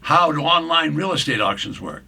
how do online real estate auctions work.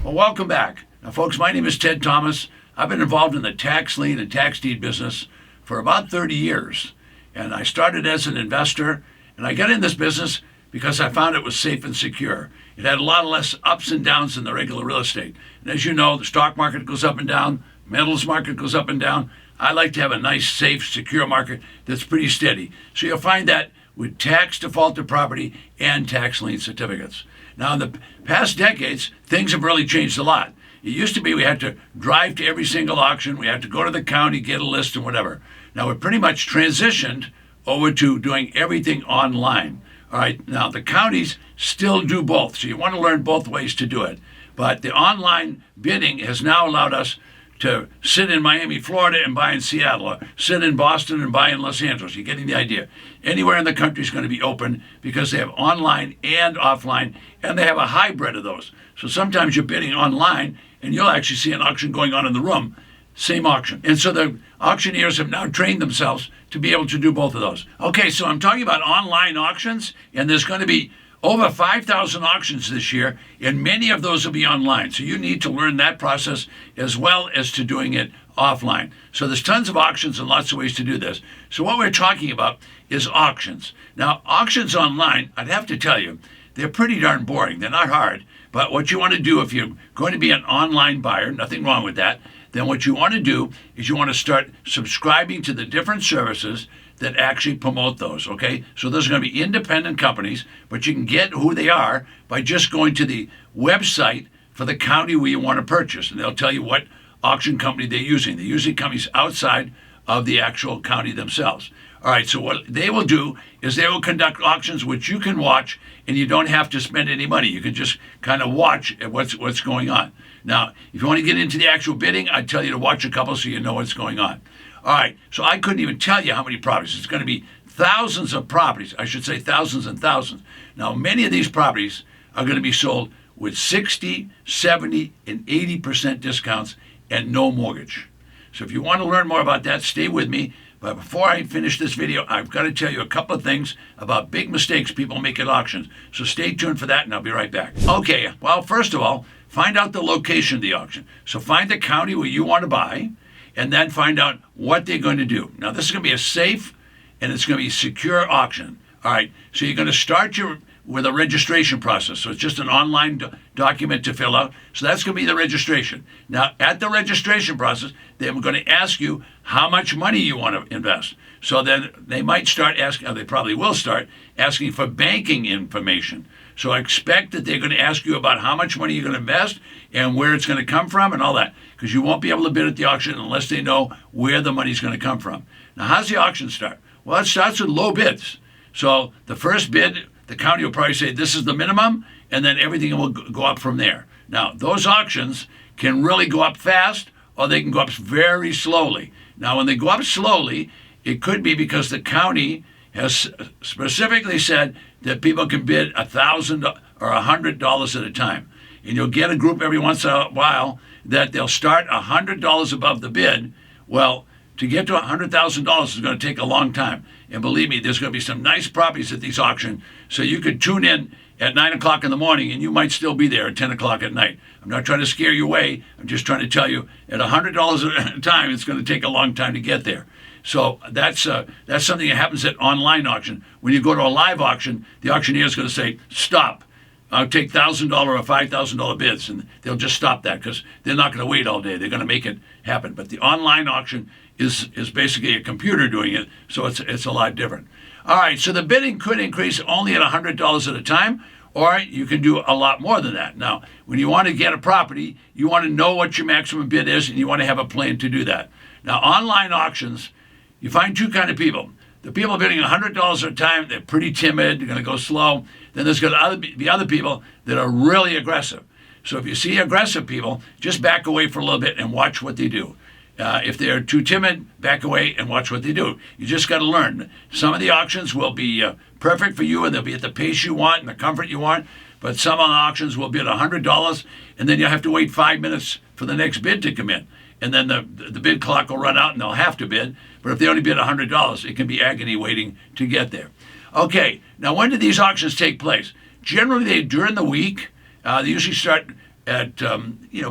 Well, welcome back. Now, folks, my name is Ted Thomas. I've been involved in the tax lien and tax deed business for about 30 years. And I started as an investor, and I got in this business because I found it was safe and secure. It had a lot less ups and downs than the regular real estate. And as you know, the stock market goes up and down, metals market goes up and down. I like to have a nice, safe, secure market that's pretty steady. So you'll find that with tax defaulted property and tax lien certificates. Now, in the past decades, things have really changed a lot. It used to be we had to drive to every single auction. We had to go to the county, get a list and whatever. Now, we're pretty much transitioned over to doing everything online. All right, now the counties still do both, so you want to learn both ways to do it. But the online bidding has now allowed us to sit in Miami, Florida and buy in Seattle, or sit in Boston and buy in Los Angeles. You're getting the idea. Anywhere in the country is going to be open because they have online and offline, and they have a hybrid of those. So sometimes you're bidding online, and you'll actually see an auction going on in the room, same auction. And so the auctioneers have now trained themselves to be able to do both of those. Okay, so I'm talking about online auctions, and there's going to be over 5,000 auctions this year, and many of those will be online. So you need to learn that process as well as to doing it offline. So there's tons of auctions and lots of ways to do this. So what we're talking about is auctions. Now, auctions online, I'd have to tell you, they're pretty darn boring. They're not hard. But what you want to do if you're going to be an online buyer, nothing wrong with that, then what you want to do is you want to start subscribing to the different services that actually promote those, okay? So those are going to be independent companies, but you can get who they are by just going to the website for the county where you want to purchase, and they'll tell you what auction company they're using. They're usually companies outside of the actual county themselves. All right, so what they will do is they will conduct auctions which you can watch, and you don't have to spend any money. You can just kind of watch what's going on. Now, if you want to get into the actual bidding, I'd tell you to watch a couple so you know what's going on. All right, so I couldn't even tell you how many properties. It's going to be thousands of properties. I should say thousands and thousands. Now, many of these properties are going to be sold with 60, 70, and 80% discounts and no mortgage. So if you want to learn more about that, stay with me. But before I finish this video, I've got to tell you a couple of things about big mistakes people make at auctions. So stay tuned for that, and I'll be right back. Okay, well, first of all, find out the location of the auction. So find the county where you want to buy, and then find out what they're going to do. Now, this is going to be a safe and it's going to be a secure auction. All right, so you're going to start with a registration process. So it's just an online document to fill out. So that's going to be the registration. Now, at the registration process, they're going to ask you how much money you want to invest. So then they might start asking, or they probably will start asking for banking information. So I expect that they're going to ask you about how much money you're going to invest and where it's going to come from and all that, because you won't be able to bid at the auction unless they know where the money's going to come from. Now, how's the auction start? Well, it starts with low bids. So the first bid, the county will probably say this is the minimum, and then everything will go up from there. Now, those auctions can really go up fast, or they can go up very slowly. Now, when they go up slowly, it could be because the county has specifically said that people can bid $1,000 or $100 at a time. And you'll get a group every once in a while that they'll start $100 above the bid. Well, to get to $100,000 is going to take a long time. And believe me, there's going to be some nice properties at these auctions. So you could tune in at 9 o'clock in the morning and you might still be there at 10 o'clock at night. I'm not trying to scare you away. I'm just trying to tell you at $100 at a time, it's going to take a long time to get there. So that's something that happens at online auction. When you go to a live auction, the auctioneer is going to say, stop. I'll take $1,000 or $5,000 bids, and they'll just stop that because they're not going to wait all day. They're going to make it happen. But the online auction is basically a computer doing it, so it's a lot different. All right, so the bidding could increase only at $100 at a time, or you can do a lot more than that. Now, when you want to get a property, you want to know what your maximum bid is, and you want to have a plan to do that. Now, online auctions, you find two kind of people. The people bidding $100 at a time, they're pretty timid, they're going to go slow. Then there's going to be other people that are really aggressive. So if you see aggressive people, just back away for a little bit and watch what they do. If they're too timid, back away and watch what they do. You just got to learn. Some of the auctions will be perfect for you, and they'll be at the pace you want and the comfort you want. But some of the auctions will bid $100, and then you'll have to wait 5 minutes for the next bid to come in. and then the bid clock will run out and they'll have to bid. But if they only bid $100, it can be agony waiting to get there. Okay, now when do these auctions take place? Generally, they during the week. They usually start at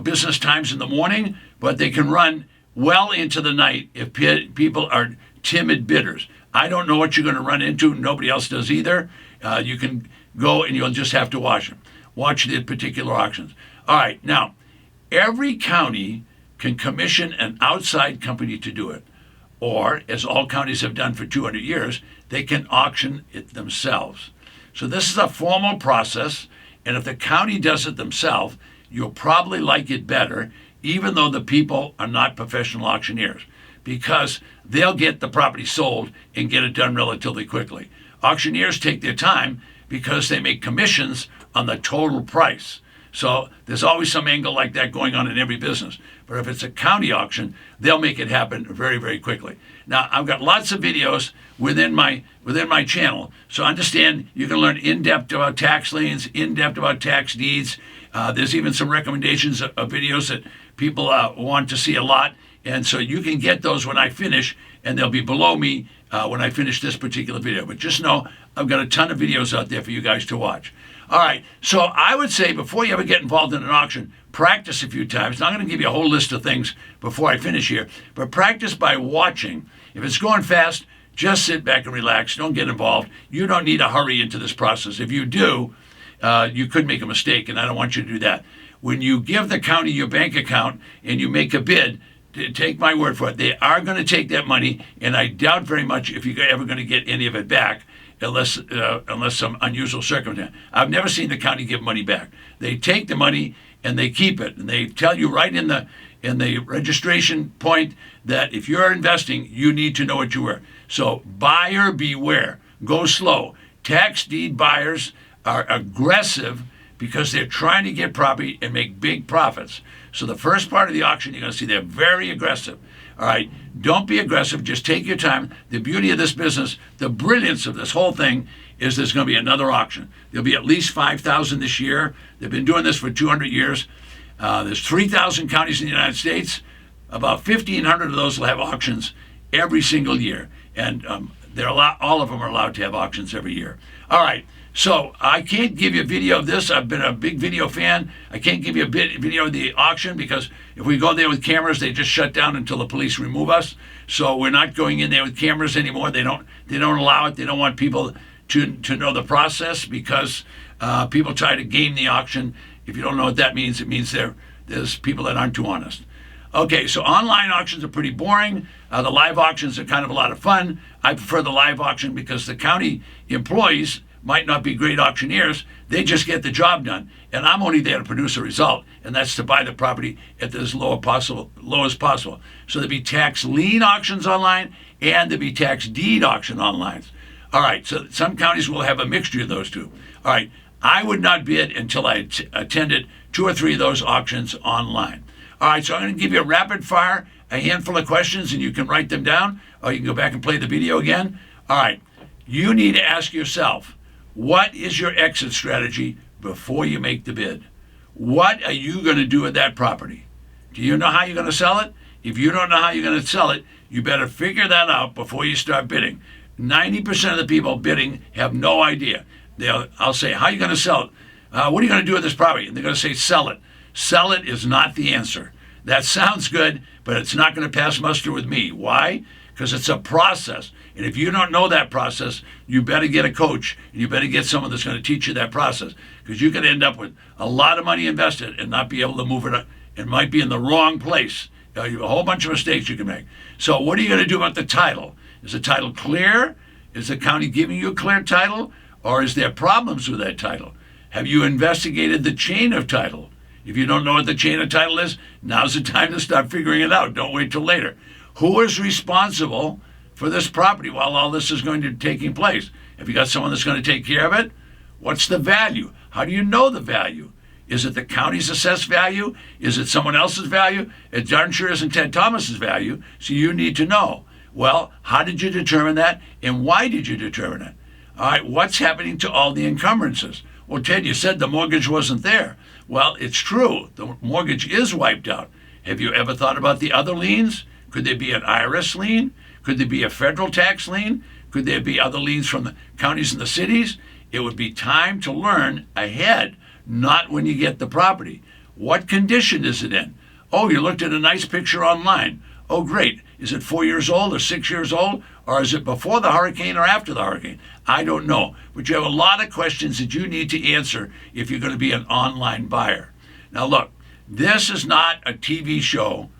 business times in the morning, but they can run well into the night if people are timid bidders. I don't know what you're going to run into. Nobody else does either. You can go and you'll just have to watch them. Watch the particular auctions. All right, now, every county can commission an outside company to do it. Or, as all counties have done for 200 years, they can auction it themselves. So this is a formal process, and if the county does it themselves, you'll probably like it better, even though the people are not professional auctioneers, because they'll get the property sold and get it done relatively quickly. Auctioneers take their time because they make commissions on the total price. So there's always some angle like that going on in every business. But if it's a county auction, they'll make it happen very, very quickly. Now, I've got lots of videos within my channel. So understand you can learn in-depth about tax liens, in-depth about tax deeds. There's even some recommendations of videos that people want to see a lot. And so you can get those when I finish, and they'll be below me when I finish this particular video. But just know I've got a ton of videos out there for you guys to watch. All right, so I would say before you ever get involved in an auction, practice a few times. Now, I'm going to give you a whole list of things before I finish here, but practice by watching. If it's going fast, just sit back and relax. Don't get involved. You don't need to hurry into this process. If you do, you could make a mistake, and I don't want you to do that. When you give the county your bank account and you make a bid, take my word for it, they are going to take that money, and I doubt very much if you're ever going to get any of it back, unless some unusual circumstance. I've never seen the county give money back. They take the money and they keep it, and they tell you right in the registration point that if you're investing, you need to know what you were. So buyer beware. Go slow. Tax deed buyers are aggressive because they're trying to get property and make big profits. So the first part of the auction, you're going to see they're very aggressive. All right, don't be aggressive. Just take your time. The beauty of this business, the brilliance of this whole thing is there's going to be another auction. There'll be at least 5,000 this year. They've been doing this for 200 years. There's 3,000 counties in the United States. About 1,500 of those will have auctions every single year. And all of them are allowed to have auctions every year. All right. So I can't give you a video of this. I've been a big video fan. I can't give you a video of the auction because if we go there with cameras, they just shut down until the police remove us. So we're not going in there with cameras anymore. They don't allow it. They don't want people to know the process because people try to game the auction. If you don't know what that means, it means there's people that aren't too honest. Okay, so online auctions are pretty boring. The live auctions are kind of a lot of fun. I prefer the live auction because the county employees might not be great auctioneers. They just get the job done. And I'm only there to produce a result, and that's to buy the property at as low as possible. So there'll be tax lien auctions online, and there'll be tax deed auction online. All right, so some counties will have a mixture of those two. All right, I would not bid until I attended 2 or 3 of those auctions online. All right, so I'm going to give you a rapid fire, a handful of questions, and you can write them down, or you can go back and play the video again. All right, you need to ask yourself, what is your exit strategy before you make the bid? What are you going to do with that property? Do you know how you're going to sell it? If you don't know how you're going to sell it, you better figure that out before you start bidding. 90% of the people bidding have no idea. I'll say, how are you going to sell it? What are you going to do with this property? And they're going to say, sell it. Sell it is not the answer. That sounds good, but it's not going to pass muster with me. Why? Because it's a process. And if you don't know that process, you better get a coach, and you better get someone that's going to teach you that process, because you could end up with a lot of money invested and not be able to move it up. It might be in the wrong place. You have a whole bunch of mistakes you can make. So what are you going to do about the title? Is the title clear? Is the county giving you a clear title? Or is there problems with that title? Have you investigated the chain of title? If you don't know what the chain of title is, now's the time to start figuring it out. Don't wait till later. Who is responsible for this property while all this is going to be taking place? Have you got someone that's going to take care of it? What's the value? How do you know the value? Is it the county's assessed value? Is it someone else's value? It darn sure isn't Ted Thomas's value, so you need to know. Well, how did you determine that, and why did you determine it? All right, what's happening to all the encumbrances? Well, Ted, you said the mortgage wasn't there. Well, it's true. The mortgage is wiped out. Have you ever thought about the other liens? Could there be an IRS lien? Could there be a federal tax lien? Could there be other liens from the counties and the cities? It would be time to learn ahead, not when you get the property. What condition is it in? Oh, you looked at a nice picture online. Oh, great. Is it 4 years old or 6 years old? Or is it before the hurricane or after the hurricane? I don't know. But you have a lot of questions that you need to answer if you're going to be an online buyer. Now, look, this is not a TV show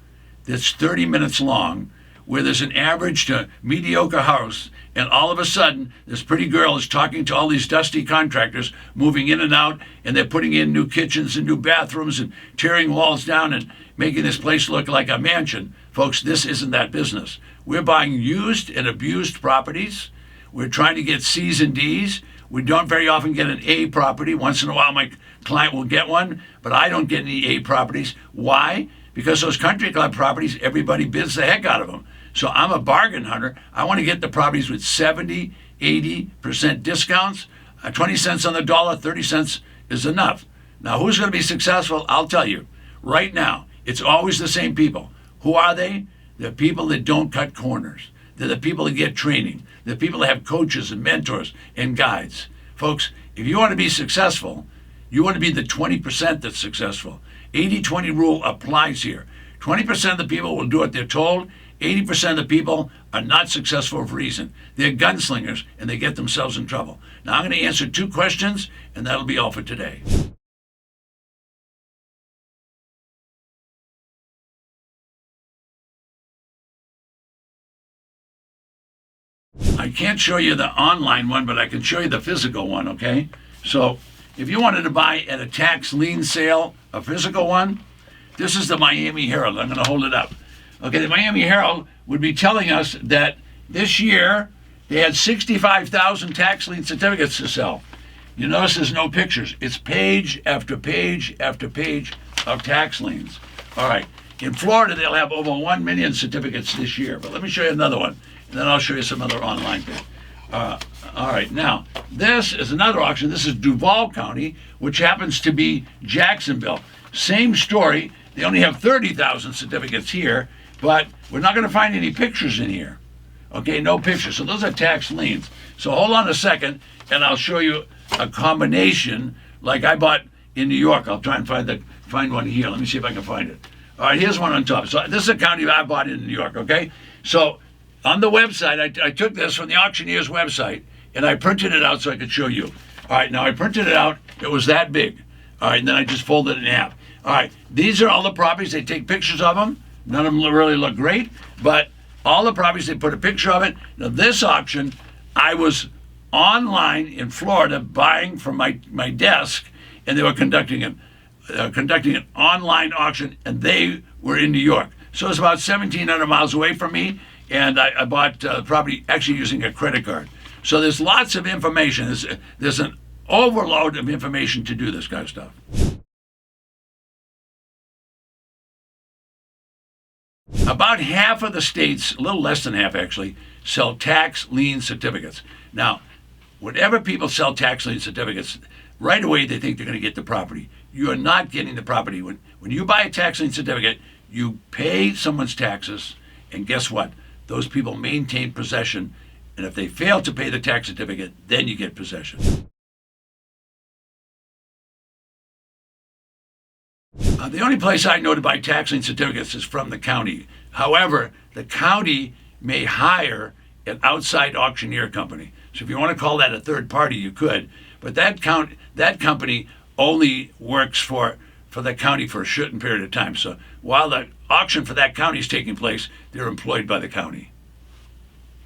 that's 30 minutes long where there's an average to mediocre house, and all of a sudden this pretty girl is talking to all these dusty contractors moving in and out, and they're putting in new kitchens and new bathrooms and tearing walls down and making this place look like a mansion. Folks, this isn't that business. We're buying used and abused properties. We're trying to get C's and D's. We don't very often get an A property. Once in a while my client will get one, but I don't get any A properties. Why? Because those country club properties, everybody bids the heck out of them. So I'm a bargain hunter. I want to get the properties with 70, 80% discounts. 20 cents on the dollar, 30 cents is enough. Now, who's going to be successful? I'll tell you. Right now, it's always the same people. Who are they? They're people that don't cut corners. They're the people that get training. They're people that have coaches and mentors and guides. Folks, if you want to be successful, you want to be the 20% that's successful. 80-20 rule applies here. 20% of the people will do what they're told. 80% of the people are not successful for a reason. They're gunslingers, and they get themselves in trouble. Now, I'm going to answer 2 questions, and that'll be all for today. I can't show you the online one, but I can show you the physical one, okay? So if you wanted to buy at a tax lien sale, a physical one, this is the Miami Herald. I'm going to hold it up. Okay, the Miami Herald would be telling us that this year they had 65,000 tax lien certificates to sell. You notice there's no pictures. It's page after page after page of tax liens. All right, in Florida they'll have over 1 million certificates this year. But let me show you another one, and then I'll show you some other online things. All right, now this is another auction. This is Duval County, which happens to be Jacksonville. Same story. They only have 30,000 certificates here, but we're not going to find any pictures in here. Okay, no pictures. So those are tax liens. So hold on a second, and I'll show you a combination like I bought in New York. I'll try and find one here. Let me see if I can find it. All right, here's one on top. So this is a county I bought in New York, okay? So on the website, I took this from the auctioneer's website, and I printed it out so I could show you. All right, now I printed it out. It was that big. All right, and then I just folded it in half. All right, these are all the properties. They take pictures of them. None of them really look great, but all the properties, they put a picture of it. Now, this auction, I was online in Florida buying from my desk, and they were conducting an online auction, and they were in New York. So it's about 1,700 miles away from me, and I bought property actually using a credit card. So there's lots of information. There's an overload of information to do this kind of stuff. About half of the states, a little less than half actually, sell tax lien certificates. Now, whenever people sell tax lien certificates, right away they think they're going to get the property. You are not getting the property. When you buy a tax lien certificate, you pay someone's taxes, and guess what? Those people maintain possession, and if they fail to pay the tax certificate, then you get possession. The only place I know to buy tax lien certificates is from the county. However, the county may hire an outside auctioneer company. So if you want to call that a third party, you could. But that company only works for the county for a certain period of time. So while the auction for that county is taking place, they're employed by the county.